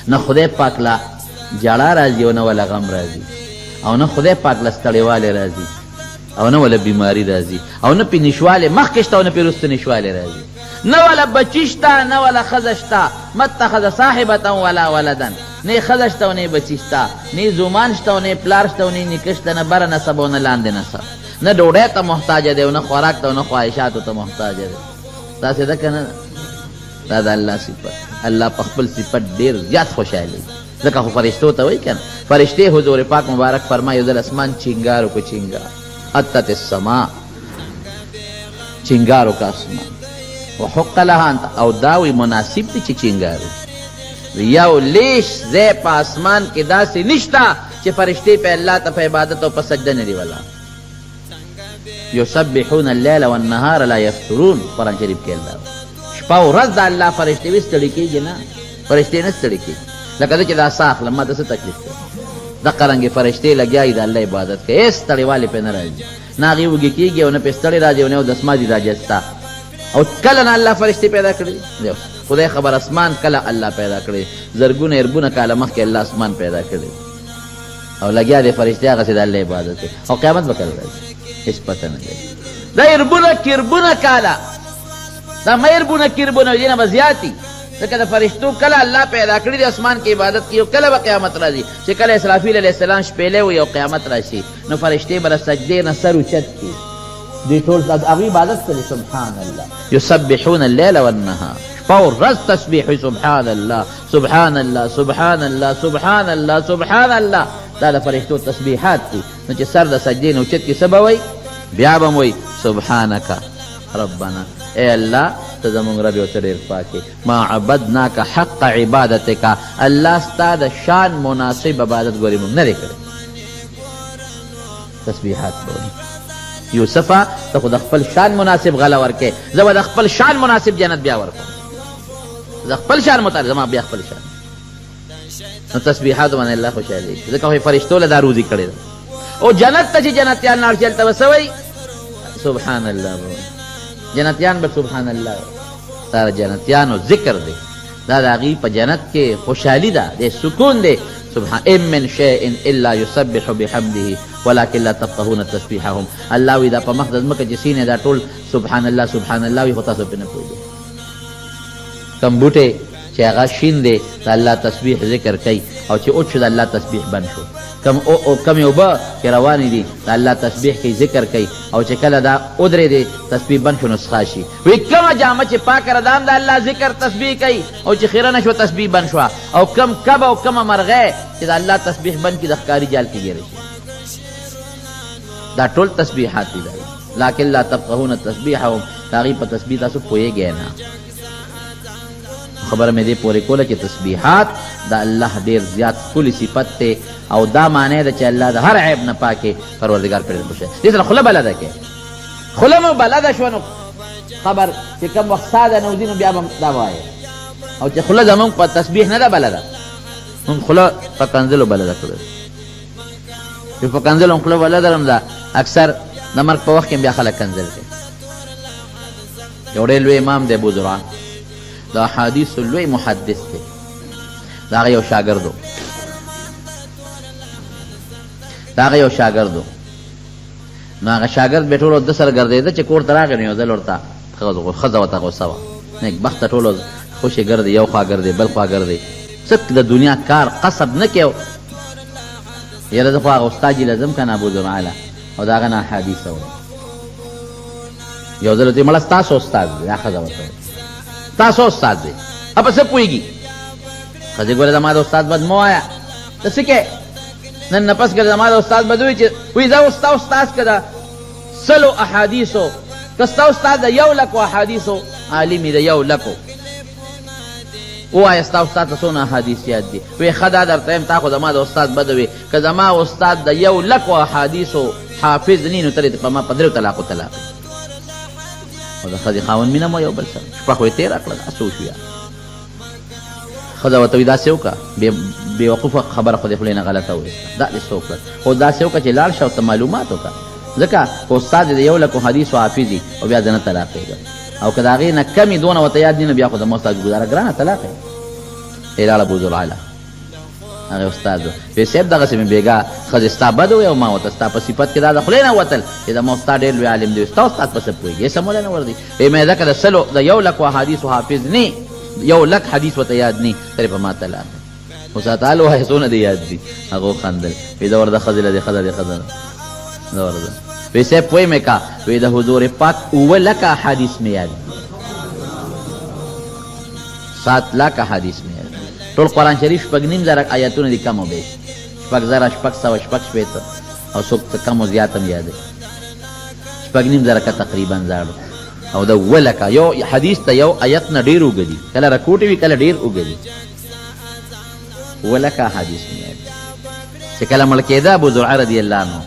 نه خدای پاک لا جړه راځي او نه ولا غم راځي او نه خدای پاک لا ستړیوالی راځي او نه ولا بیماری راځي او نه پې نشوالی مخکې شته او نه پې وروسته نشوالی راځي نه ولا بچی شته نه ولا ښځه شته متخذ صاحبة ولا ولدن نه ښځه شته او نه بچی شته نه زومان شته او نه پلار شته او نه نیکه شته نه بره نسب او نه لاندې نسب نه ډوډۍ ته محتاجه دی او نه خوراک ته او نه خواهشاتو ته محتاجه دی داسې ده که نه دا د الله صفت الله په خپل صفت ډېر زیات خوشحالي ځکه خو فرشتو ته وایي که نه فرشتې حضور پاک مبارک فرمایي یو ځل اسمان چینګار وکړو چینګار اتت السما چینګار وکړه اسمان وحق لها انت او داوی مناسب دی چې چینګار یو لیش ځای په اسمان کې داسې نشته چې فرشتې په الله ته په عبادت او په سجده نه دي ولا یسبحون اللیل والنهار لا یفترون قرآن شریف کې الله شپه او ورځ د الله فرشتې وي ستړي کېږي نه فرشتې نه ستړي کېږي لکه زه چې دا ساه اخلم ما ته څه تکلیف دی دقه رنګې فرشتې لګیا دي د الله عبادت کوي هېڅ ستړیوالی پرې نه راځي نه هغې وږي کېږي او نه پرې ستړی راځي او نه یو دسمازي راځي ستا او کله نه الله فرشتې پیدا کړي خدای خبر اسمان کله الله پیدا کړي زرګونه اربونه کاله مخکې الله اسمان پیدا کړي او لګیا دی فرشتې هغسې د الله عبادت کوي او قیامت به کله راځي هېڅ پته نه لري دا اربونه کربونه کاله دا مه اربونه کربونه دې نه به زیاتي ځکه د فرشتو کله الله پیدا کړي د اسمان کې عبادت کوي او کله به قیامت راځي چې کله اسرافیل علیه السلام شپېلی وي او قیامت راشي نو فرشتې به د سجدې نه سر اوچت کړي دوی ټول هغوی عبادت کوي سبحان الله یسبحون اللیل والنهار شپه او ورځ تسبیح وي سبحان الله سبحان الله سبحان الله سبحان الله سبحان الله دا د فرشتو تسبیحات دي نو چې سر د سجدې نه اوچت کړي څه به وایي بیا به م وایي سبحانک ربنا ای الله ته زمونږ رب یو ته ډېر پاکې ما عبدناک حق عبادتک الله ستا د شان مناسب عبادت ګورې مونږ نه دی کړی تسبیحات به وایي یوسفه ته خو د خپل شان مناسب غله ورکې زه به د خپل شان مناسب جنت بیا ورکړم زه خپل شان مطابق زما بیا خپل شان نو تسبیحاتو باندې الله خوشحالېږي ځکه خو فرشتو له دا روزي کړې ده او جنت ته چې جنتیان لاړ شي هلته به څه وایي سبحان الله به وایي جنتیان به سبحان الله دا د جنتیانو ذکر دی دا د هغوی په جنت کې خوشحالي ده د سکون دی سبحان ان من شیء الا یسبح بحمده ولكن لا تفقهون تسبیحهم الله وی دا په مخ د ځمکه چې سینې دا ټول سبحان الله سبحان الله وي خو تاسو پرې نه پوهېږئ کم بوټی چې هغه شین دی د الله تسبیح ذکر کوي او چې اوچ شو د الله تسبیح بند شو کمې اوبه چې روانې دي د الله تسبیح کوي ذکر کوي او چې کله دا ودرېدې تسبیح بند شو نو څښا شي وایي کومه جامه چې پاکه ده دا هم د الله ذکر تسبیح کوي او چې خیره نه شوه تسبیح بند شوه او کم کب او کومه مرغۍ چې د الله تسبیح بند کړي د ښکاري جال کې ګیرې شي دا ټول تسبیحات دي لکن لا تفقهون تسبیحهم د هغوی په تسبیح تاسو پوهېږئ نه خبره مې دې پورې کوله چې تسبیحات د الله ډېر زیات ښکلي صفت دی او دا معنی ده چې الله د هر عیب نه پاکې پروردګار پرې خوشی دې سره خوله بلده کې خوله مو بلده شوه نو خبر چې کوم وخت ساده نه وځي نو بیا به دا وایې او چې خوله زمونږ په تسبیح نه ده بلده مونږ خوله په کنځلو بلده کړو چې په کنځلو هم خوله بلده لرم دا اکثر د مرګ په وخت کې بیا خلک کنځل کوي یو ډېر لوی امام دی ابوزرعه د احادیثو لوی محدث دی د هغه یو شاګردو نو هغه شاګرد به ټولو ده سره ګرځېده چې کور ته راغی نو یو ځل ورته ښځه ورته غوسه وه نیک بخته ټولو خوشې ګرځي یو خوا ګرځي بل خوا ګرځي څه د دنیا کار قصب نه کوي یاره زه خو هغه استاد جي لازم که نه ابوزرعه او د هغه نه احادیثه وایي یو ځل ورته مړه ستاسو استاد دی دا ښځه ورته وایي تاسو استاد دی په څه پوهېږي ښځې ګوره زما د استاد بد مه وایه ته څه کوې نن نه پس که زما د استاد بد وایي چې وایي زه ستا استاد که د 100 احادیثو که ستا استاد د 100,000 احادیثو عالم یې د 100,000 ووایه ستا استاد ته څونه احادیث یاد دي وایي ښه دا درته یم تا خو زما د استاد بده وي که زما استاد د 100,000 احادیثو حافظ نی نو ته په ما په 3 طلاقو طلاق او د ښځې خاوند مینه مو یو بل سره شپه خو یې تېره کړه دا څه وشو یا ښځه ورته وایي داسې وکړه بېوقوفه خبره خو دې خولې نه غلطه وایسته دا دې څه وکړه خو داسې وکړه چې لاړ شه او ته معلومات وکړه ځکه که استاد د 100,000 حدیثو حافظ وي او بیا زه نه طلاقېږم او که د هغې نه کمې دونه ورته یاد دي نو بیا خو زما استاد ګزاره ګرانه طلاق یې لاړه ابوزرعه هغه استاد وی صاحب دغه سیمه بیګا خزستا بد وي او ما وته ستا په صفت کې دا د خلینه وتل چې دا مستاد ډېر عالم دی استاد په څه پويږي سمول نه وردی مې ذکر د سلو د یو لک حدیث حافظ نه یو لک حدیث وته یاد نه تر په ما تعالی او تعالی وای سونه دی یاد دي هغه خندل وی دا ورده خزل دی خزل دا ورده وی صاحب پوي مې کا وی د حضور پاک او لک حدیث مې یاد 7 لک حدیث مې یاد ټول قرآن شریف شپږ نیم زره آیاتونه دي کم او بیش شپږ زره شپږ سوه شپږ شپېته او څوک کم او زیات هم یاد شپږ نیم زره که تقریبا زاړو او د اووه لکه یو حدیث ته یو آیت نه ډېر اوږه دي کله رکوټې وي کله ډېر اوږه دي اووه لکه حدیث مې یاد چې کله مړ کېده ابو زرعه رضی الله عنه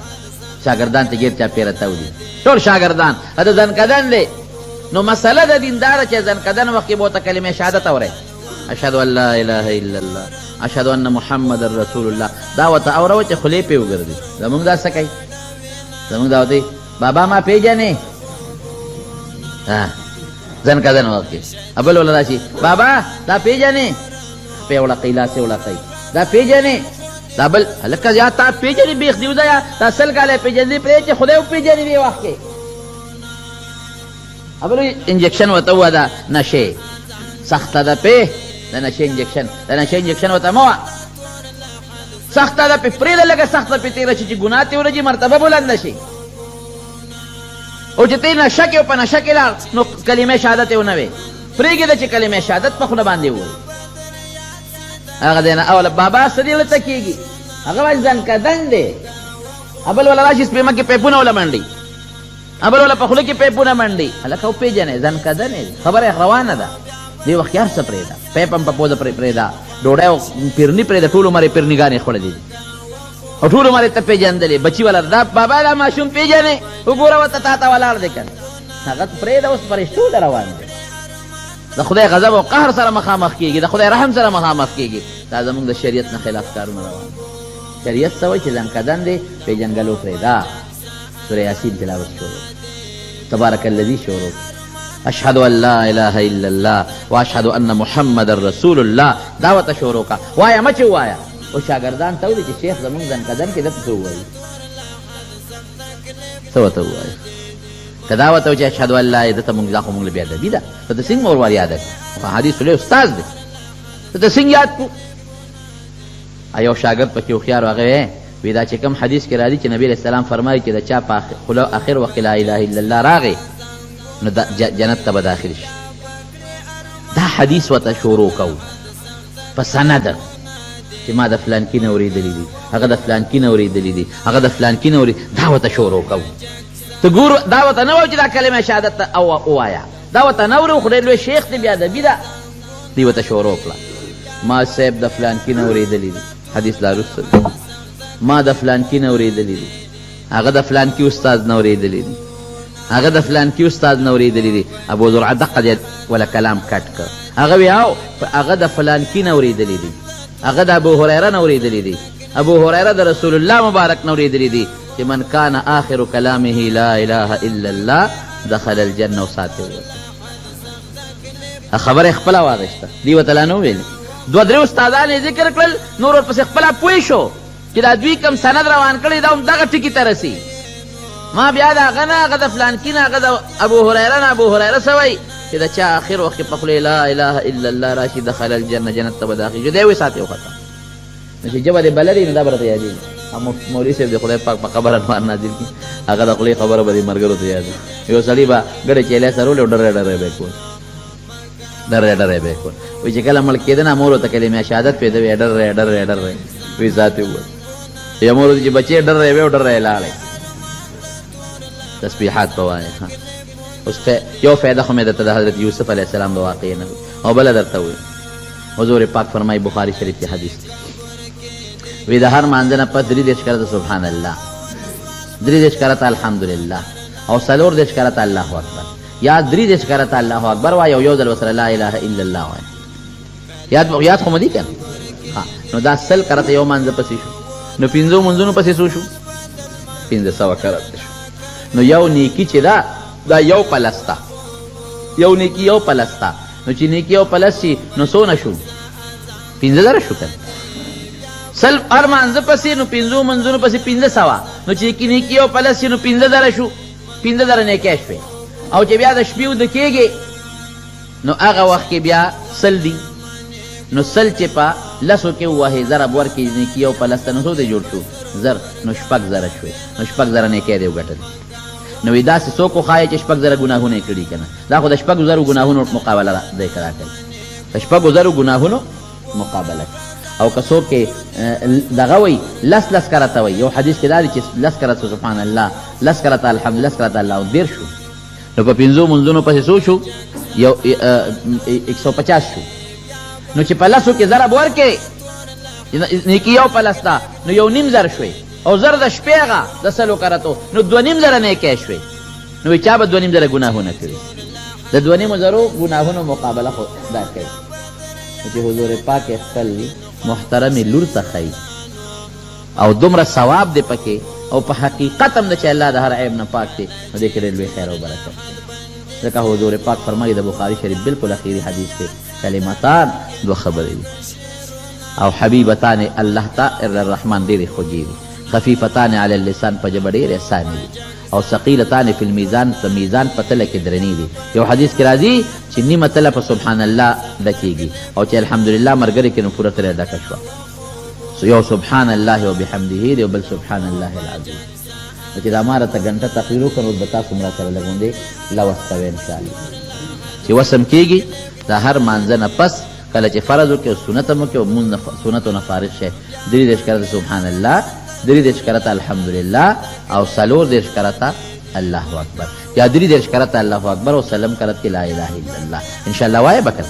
شاګردان ته ګیر چاپېره تاودي ټول شاګردان د ځنکدن دی نو مسله د دینداره چې ځنکدن وخت کې به ورته کلمې شهادت اورئ اشهد ان لا اله الا الله اشهد ان محمد رسول الله دا ورته اوروه چې خولې پې وګرځي زمونږ دا څه کوي زمونږ دا ورته بابا ما پېژنې ځنکدن وخت کې بل وله راشي بابا دا پېژنې پې وړقئ لاسې وړقئ دا پېژنې دا بل هلکه یا تا پېژنې بیخ دي وده یا تا سل کاله پېژندې پرې چې خدای وپېژنې دې وخت کې بل انجکشن ورته ووده نشې سخته ده پې د نشې انجکشن د نشې انجکشن ورته مه وه سخته ده پې پرېږده لږه سخته پې تېره شي چې ګناه تې ورځي مرتبه بلنده شي او چې ته نشه کې او په نشه کې لاړ نو کلمې شهادت یې ونه وې پرېږده چې کلمې شهادت په خوله باندې ووایي هغه دی نه اوله بابا څه دې ورته کېږي هغه وایي ځنکدن دی بل وله راشي سپېمه کې پیپونه وله منډي بل وله په خوله کې پیپونه منډي هلکه وپېژنې ځنکدن یې خبره روانه ده دې وخت هر څه پرېږده پیپ هم په پوزه پرېږده ډوډۍ او پیرني پرېږده ټول عمر یې پیرنیګانې خوړلې دي او ټول عمر یې ته پېژندلې بچي والا دا بابا دا ماشوم پېژنې وګوره ورته تا ته ولاړ دی که نه هغه پرېږده اوس فرشتو ته روان دی د خدای غضب او قهر سره مخامخ کېږي د خدای رحم سره مخامخ کېږي دا زموږ د شریعت نه خلاف کارونه روان دي شریعت څه وایي چې ځنکدن دی پېژنګلو پرېږده سوره یاسین تلاوت شروع تبارک الذي شروع اشهد ان لا اله الا الله واشهد ان محمد رسول الله دا ورته شروع کا وایا مچ وایا او شاګردان ته وایي چې شیخ زمونږ ځنکدن کې دته څه ووایي څه ورته ووایي که دا ورته وایي چې اشهد ان لا دته مونږ دا خو مونږ له بې ادبي ده ته د څنګه ور یاده کړي حدیث لوی استاذ دی ته د څنګه یاد کړو یو شاګرد پکې هوښیار هغه وی دا چې کوم حدیث کې راځي چې نبی علیه السلام فرمایي چې د چا په خوله اخر وخت لا اله الا الله راغی نو جنت ته به داخل شي دا حدیث ورته شروع کوو په سند چې ما د فلانکي نه اورېدلي دي هغه د فلانکي نه اورېدلي دي هغه د فلانکي نه دا ورته شروع کوو ته ګورو دا ورته نه وایو چې دا کلمه شهادت ته ووایه دا ورته نه اورو خو ډېر لوی شیخ دی بې ادبي ده دوی ورته شروع کړه ما صاحب د فلانکي نه اورېدلي دي حدیث لا رسته دی ما د فلانکي نه اورېدلي دي هغه د فلانکي استاد نه اورېدلي دي هغه د فلانکي استاد نه اورېدلي دي ابو زرعه دقه دی ولا کلام کټ کړ هغه وی هغه د فلانکي نه اورېدلي دي هغه د ابو هریره نه اورېدلي دي ابو هریره د رسول الله مبارک نه اورېدلي دي چې من کان آخر کلامه لا اله الا الله دخل الجنه وساتې ووته خبره خپله واغېسته دې ورته لا نه وویلې دوه درې استادان یې ذکر کړل نور ورپسې خپله پوه شو چې دا دوی کوم سند روان کړی دا هم دغه ټکي ته رسي ما بیا د هغه نه هغه د فلانکي نه هغه د ابو هریره نه ابو هریره څه وایي چې د چا آخر وخت کې په خولې لا اله الا الله راشي دخل الجنه جنت ته به داخل شي دی وساتې وختم نو چې ژبه دې بلري نو دا به راته یادېږي مولوي صاحب د خدای پاک په خبره انوار نازل کړي هغه د خولې خبره به دې ملګرو ته یادوي یو سړي به ګډې چیلې سره ولې او ډرې ډرې به یې کول ډرې ډرې به یې کول وایي چې کله مړ کېده نه مور ورته کلمې شهادت پېده وې ډرې ډرې ډرې وایي ذاتې وویل یا مور چې بچې ډرې وې او ډرې لاړې تسبیحات به وایې اوس یو فایده خو مې درته د حضرت یوسف علیه السلام د واقعې نه او بله درته وویل حضور پاک فرمایي بخاري شریف کې حدیث دی وی د هر مانځه نه پس 33 کرته سبحان الله 33 کرته الحمدلله او 34 کرته الله اکبر یا 33 کرته الله اکبر وایي او یو ځل ورسره لا اله الا الله وایي یاد خو مو دي که نو دا 100 کرته یو مانځه پسې شو نو 5 منځونو پسې څو شو 500 کرته شو نو یو نیکی چې دا یو پلستا یو نیکی یو پلستا نو چې نیکی یو پلس شي نو څونه شو 15000 شو کنه سل هر مانځه پسې نو 5 منځونو پسې 1500 نو چې کې نیکي او پلس نو 15 شو 15 نیکي شوې او چې بیا د شپې ود کېږي نو هغه وخت کې بیا سل دي نو سل چې په لسو کې وه ضرب ورکې نیکي او پلس ته نو څو دی جوړ شو زر نو 6,000 شوې نو 6,000 نیکي دی وګټل نو داسې څوک وښایه چې 6,000 ګناهونه یې کړي که نه دا خو د 6,000 ګناهونو مقابله دی که راکړي د 6,000 ګناهونو مقابله کوي او که څوک دغه وایي لس کرته وایي یو حدیث کې دا دی چې لس کرته سبحان الله لس کرته الحمدلله لس کرته الله اکبر شو نو په 5 منځونو پسې څو شو یو 150 شو نو چې په لسو کې ضرب ورکې نیکي یو په لس ده نو 1.5 شوې او زر د شپې هغه د سلو کرتو نو 2.5 نیکۍ شوې نو چا به 2.5 ګناهونه کړي د 2.5 ګناهونو مقابله خو دا کوي چې حضور پاک خپل محترمې لور ته ښایي او دومره ثواب دی پکې او په حقیقت هم ده چې الله د هر عیب نه پاک دی نو دې کې ډېر لوی خیر او برکت دی ځکه حضور پاک فرمایي د بخاري شریف بالکل اخیری حدیث کې کلمتان 2 خبرې دي او حبیبتان الله ته الرحمن ډېرې خوږې دي خفیفتان علی اللسان په ژبه ډېرې اسانې دي او ثقیلتان فی الميزان په میزان په تله کې درنې دي یو حدیث کې راځي چې نیمه تله په سبحان الله ډکېږي او چې الحمدلله ملګرې کې نو پوره تله ډکه شوه یو سبحان الله وبحمده دی او بل سبحان الله العظیم چې دا ما راته ګنټه تقریر وکړو نو به تاسو مړه سره لږوندې لوس کوئ انشاءالله چې وسم کېږي دا هر مانځه نه پس کله چې فرض وکړي او سنت هم وکړي او مونځ سنتو نه فارغ شي 3 کرته سبحان الله 3 کرته الحمدلله او 4 کرته الله اکبر یا 3 کرته الله اکبر او سلام کرته لا اله الا الله ان شاء الله وایي بکر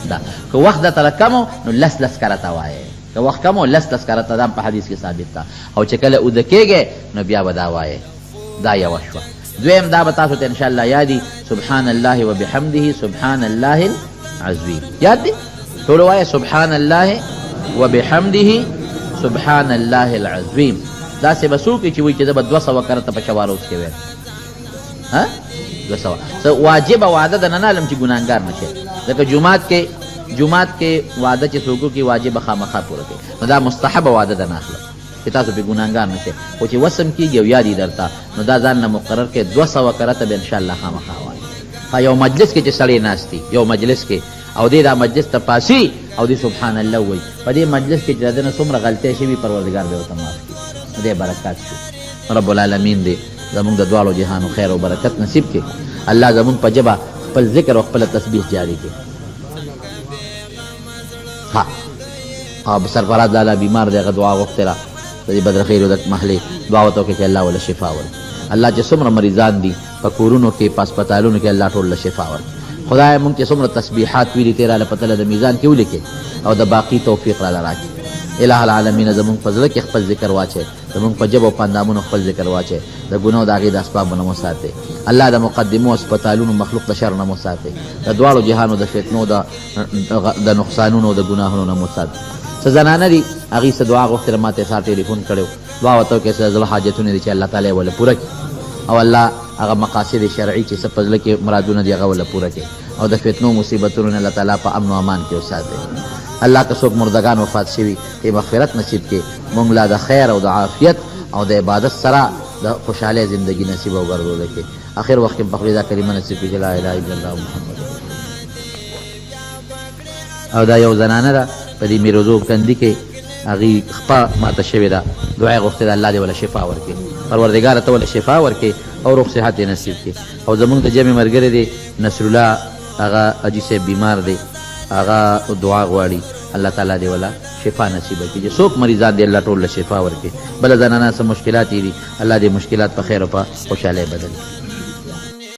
دا که وخت د ترکمو نو لس کرته وایي که وخت کمو لس کرته دا په حدیث کې ثابت ده او چې کله ود کېږي نو بیا به دا وایي دا یو شوه دویم دا به تاسو ته ان شاء الله یادي سبحان الله وبحمده سبحان الله العظیم یاد دي ټول وایي سبحان الله وبحمده سبحان الله العظیم دا سه بسوکی چې وایي چې د 200 کرته په شواروز کې وایي ها 200 واجب وعده د نه علم چې ګناګار نشي ځکه جمعات کې وعده چې څوک کې واجب خامخا پوره کوي نو دا مستحب وعده ده نه اخلي چې تاسو به ګناګار نشي او چې وسم کېږي او یادي درته نو دا ځان نه مقرر کې 200 کرته به ان شاء الله خامخا وایي یو مجلس کې چې سړی ناشتي یو مجلس کې او دې دا مجلس ته پاسي او دې سبحان الله وایي په دې مجلس کې چې دنه څومره غلطۍ شي پروردګار به وته معاف کړي دې برکات شو رب العالمین دې زمونږ د دوالو جهانو خیر او برکت نصیب کړي الله زمونږ په جبه خپل ذکر او خپل تسبیح جاری کړي ها او سرفراز لالا بیمار دی هغه دعا غوښتله د دې بدر خیر د محلې دعا وته وکړي چې الله ولا شفا ورکړي الله چې څومره مریضان دي په کورونو کې په هسپتالونو کې الله ټول له شفا ورکړي خدای مونږ چې څومره تسبیحات ویلي تیراله په تله د میزان کې ولیکې او د باقي توفیق راله راکړي الہ العالمین زمونږ په زړه کې خپل ذکر واچوي زمونږ په ژبه او په اندامونو خپل ذکر واچوي د ګناو د هغې د اسبابو نه مو ساتي الله د مقدمو هسپتالونو مخلوق د شر نه مو ساتي د دواړو جهانو د فتنو د نقصانونو د ګناهونو نه مو ساتي څه زنانه دي هغې څه دعا غوښتله ما ته سهار ټلیفون کړی دعا ورته وکړې څه زړه حاجتونه دي چې الله تعالی یې ولې پوره کړي او الله هغه مقاصد شرعي چې څه په زړه کې مرادونه دي هغه ولې پوره کړي او د فتنو مصیبتونو نه الله تعالی په امن و امان کې وساتي الله که څوک مردگان وفات شوي ته مغفرت نصیب کړي مونږ لا د خیر او د عافیت او د عبادت سره د خوشحالی زندگی نصیب او ګرځولی کړي اخر وخت کې په خپل دا کلمه نصیب کړي چې لا اله الا الله محمد او دا یو زنانه ده په دې میروزو کندي کې هغې خپه ماته شوې ده دعا یې غوښتې ده الله دې وله شفا ورکړي پروردګاره ته وله شفا ورکړي او روغ صحت یې نصیب کړي او زمونږ د جمع ملګری دی نصرالله هغه حاجي صاحب بیمار دی هغه دعا غواړي الله تعالی دې ولا شفا نصیب کړي چې څوک مریضان دي الله ټول له شفا ورکړي بله زنانه څه مشکلات دي الله دې مشکلات په خیر او په خوشحالۍ بدل کړي